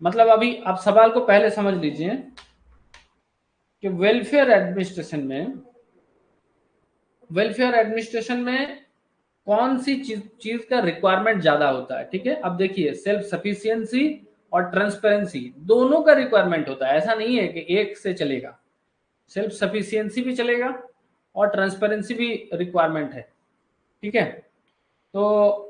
मतलब अभी आप सवाल को पहले समझ लीजिए कि वेलफेयर एडमिनिस्ट्रेशन में कौन सी चीज का रिक्वायरमेंट ज्यादा होता है। ठीक है, अब देखिए सेल्फ सफिशियंसी और ट्रांसपेरेंसी दोनों का रिक्वायरमेंट होता है, ऐसा नहीं है कि एक से चलेगा। सेल्फ सफिशियंसी भी चलेगा और ट्रांसपेरेंसी भी रिक्वायरमेंट है। ठीक है, तो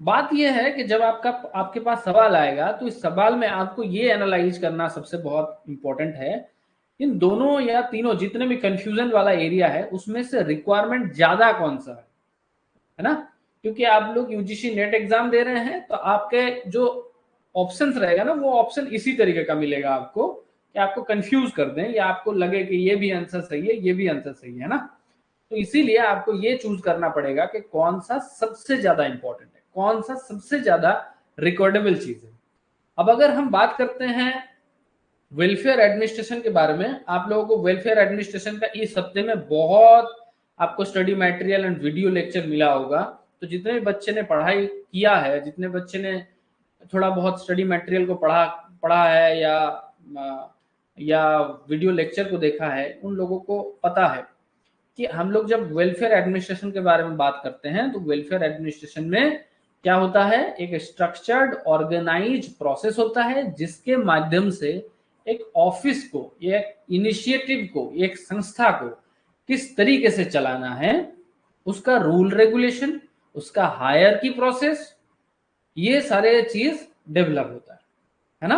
बात यह है कि जब आपके पास सवाल आएगा तो इस सवाल में आपको ये एनालाइज करना सबसे बहुत इंपॉर्टेंट है, इन दोनों या तीनों जितने भी कंफ्यूजन वाला एरिया है उसमें से रिक्वायरमेंट ज्यादा कौन सा है ना। क्योंकि आप लोग यूजीसी नेट एग्जाम दे रहे हैं तो आपके जो ऑप्शंस रहेगा ना वो ऑप्शन इसी तरीके का मिलेगा आपको कि आपको कंफ्यूज कर दें या आपको लगे कि ये भी आंसर सही है ये भी आंसर सही है ना। तो इसीलिए आपको ये चूज करना पड़ेगा कि कौन सा सबसे ज्यादा इंपॉर्टेंट है, कौन सा सबसे ज्यादा रिकॉर्डेबल चीज है। अब अगर हम बात करते हैं वेलफेयर एडमिनिस्ट्रेशन के बारे में, आप लोगों को वेलफेयर एडमिनिस्ट्रेशन का इस हफ्ते में बहुत आपको study material and video lecture मिला होगा। तो जितने भी बच्चे ने पढ़ाई किया है, जितने बच्चे ने थोड़ा बहुत स्टडी मटेरियल को पढ़ा पढ़ा है या वीडियो लेक्चर को देखा है, उन लोगों को पता है कि हम लोग जब वेलफेयर एडमिनिस्ट्रेशन के बारे में बात करते हैं तो वेलफेयर एडमिनिस्ट्रेशन में क्या होता है, एक स्ट्रक्चर्ड ऑर्गेनाइज प्रोसेस होता है जिसके माध्यम से एक ऑफिस को, एक इनिशिएटिव को, एक संस्था को किस तरीके से चलाना है, उसका रूल रेगुलेशन, उसका हायर की प्रोसेस, ये सारे चीज डेवलप होता है ना।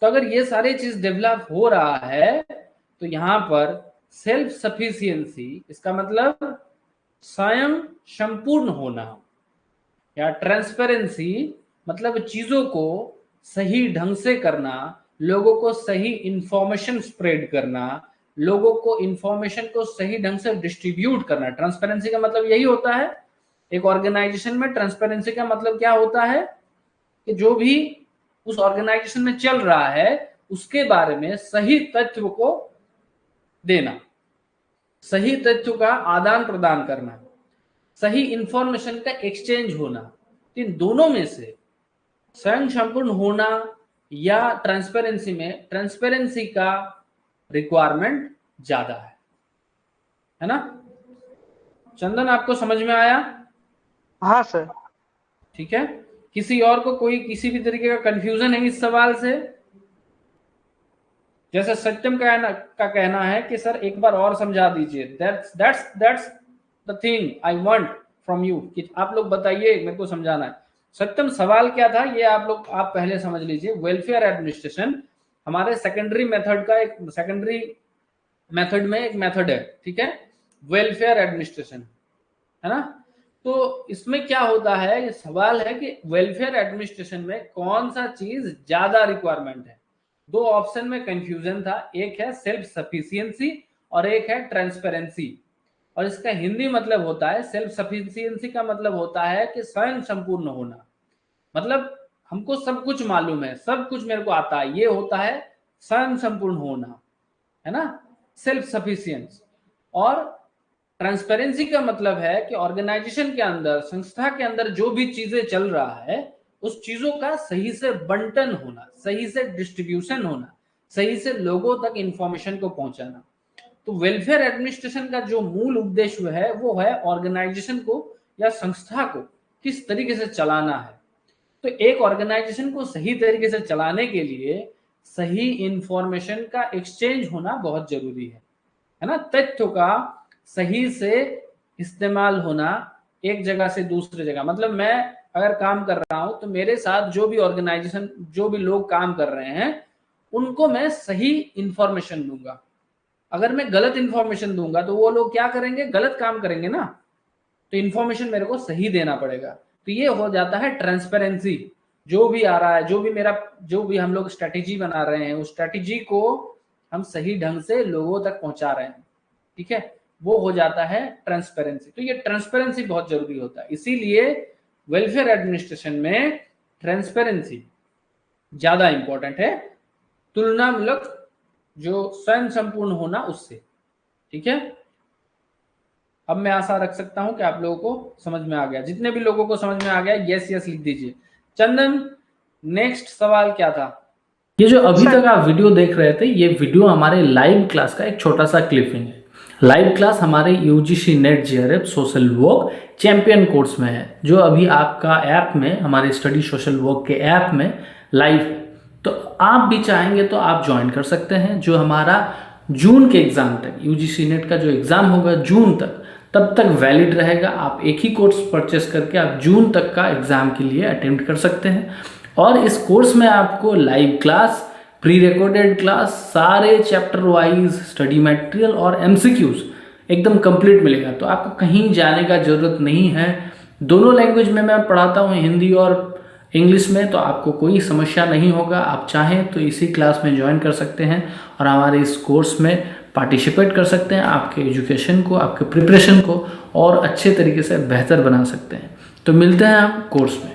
तो अगर ये सारे चीज डेवलप हो रहा है तो यहां पर सेल्फ सफिशियंसी, इसका मतलब स्वयं संपूर्ण होना, या ट्रांसपेरेंसी मतलब चीजों को सही ढंग से करना, लोगों को सही इंफॉर्मेशन स्प्रेड करना, लोगों को इंफॉर्मेशन को सही ढंग से डिस्ट्रीब्यूट करना। ट्रांसपेरेंसी का मतलब यही होता है। एक ऑर्गेनाइजेशन में ट्रांसपेरेंसी का मतलब क्या होता है कि जो भी उस ऑर्गेनाइजेशन में चल रहा है उसके बारे में सही तथ्य को देना, सही तथ्य का आदान प्रदान करना, सही इंफॉर्मेशन का एक्सचेंज होना। इन दोनों में से स्वयं संपूर्ण होना या ट्रांसपेरेंसी में ट्रांसपेरेंसी का रिक्वायरमेंट ज्यादा है ना। चंदन आपको समझ में आया? हाँ सर। ठीक है, किसी और को कोई किसी भी तरीके का कंफ्यूजन है इस सवाल से? जैसे सत्यम का कहना है कि सर एक बार और समझा दीजिए, that's the thing I want from you, कि आप लोग बताइए मेरे को समझाना है। सत्यम सवाल क्या था ये आप पहले समझ लीजिए। वेलफेयर एडमिनिस्ट्रेशन हमारे सेकेंडरी मेथड का एक सेकेंडरी मेथड में एक मेथड है। ठीक है, वेलफेयर एडमिनिस्ट्रेशन है ना। तो इसमें क्या होता है, ये सवाल है कि वेलफेयर एडमिनिस्ट्रेशन में कौन सा चीज ज्यादा रिक्वायरमेंट है। दो ऑप्शन में कंफ्यूजन था, एक है सेल्फ सफिशियंसी और एक है ट्रांसपेरेंसी। और इसका हिंदी मतलब होता है, सेल्फ सफिशियंसी का मतलब होता है कि स्वयं संपूर्ण होना, मतलब हमको सब कुछ मालूम है, सब कुछ मेरे को आता है, ये होता है स्वयं संपूर्ण होना, है ना, सेल्फ सफिशियंस। और ट्रांसपेरेंसी का मतलब है कि ऑर्गेनाइजेशन के अंदर, संस्था के अंदर जो भी चीजें चल रहा है उस चीजों का सही से बंटन होना, सही से डिस्ट्रीब्यूशन होना, सही से लोगों तक इंफॉर्मेशन को पहुंचाना। तो वेलफेयर एडमिनिस्ट्रेशन का जो मूल उद्देश्य है वो है ऑर्गेनाइजेशन को या संस्था को किस तरीके से चलाना है। तो एक ऑर्गेनाइजेशन को सही तरीके से चलाने के लिए सही इंफॉर्मेशन का एक्सचेंज होना बहुत जरूरी है ना। तथ्यों का सही से इस्तेमाल होना एक जगह से दूसरे जगह, मतलब मैं अगर काम कर रहा हूं तो मेरे साथ जो भी ऑर्गेनाइजेशन, जो भी लोग काम कर रहे हैं उनको मैं सही इंफॉर्मेशन दूंगा। अगर मैं गलत इंफॉर्मेशन दूंगा तो वो लोग क्या करेंगे, गलत काम करेंगे ना। तो इंफॉर्मेशन मेरे को सही देना पड़ेगा। तो ये हो जाता है ट्रांसपेरेंसी। जो भी आ रहा है, जो भी हम लोग स्ट्रेटेजी बना रहे हैं उस स्ट्रेटेजी को हम सही ढंग से लोगों तक पहुंचा रहे हैं। ठीक है, वो हो जाता है ट्रांसपेरेंसी। तो ये ट्रांसपेरेंसी बहुत जरूरी होता है, इसीलिए वेलफेयर एडमिनिस्ट्रेशन में ट्रांसपेरेंसी ज्यादा इंपॉर्टेंट है तुलनामूलक जो स्वयं संपूर्ण होना उससे। ठीक है, अब मैं आशा रख सकता हूं कि आप लोगों को समझ में आ गया। जितने भी लोगों को समझ में आ गया यस यस लिख दीजिए। चंदन नेक्स्ट सवाल क्या था? ये जो अभी तक आप वीडियो देख रहे थे, ये वीडियो हमारे लाइव क्लास का एक छोटा सा क्लिपिंग है। लाइव क्लास हमारे UGC net JRF social work champion course में है, जो अभी आपका ऐप में, हमारे स्टडी सोशल वर्क के ऐप में लाइव है। तो आप भी चाहेंगे तो आप ज्वाइन कर सकते हैं। जो हमारा जून के एग्ज़ाम तक, यूजीसी नेट का जो एग्ज़ाम होगा जून तक, तब तक वैलिड रहेगा। आप एक ही कोर्स परचेस करके आप जून तक का एग्ज़ाम के लिए अटेम्प्ट कर सकते हैं। और इस कोर्स में आपको live class, pre recorded class, सारे चैप्टर वाइज स्टडी मटेरियल और एमसीक्यूज एकदम कंप्लीट मिलेगा। तो आपको कहीं जाने का ज़रूरत नहीं है। दोनों लैंग्वेज में मैं पढ़ाता हूँ, हिंदी और इंग्लिश में, तो आपको कोई समस्या नहीं होगा। आप चाहें तो इसी क्लास में ज्वाइन कर सकते हैं और हमारे इस कोर्स में पार्टिसिपेट कर सकते हैं। आपके एजुकेशन को, आपके प्रिपरेशन को और अच्छे तरीके से बेहतर बना सकते हैं। तो मिलते हैं हम कोर्स में।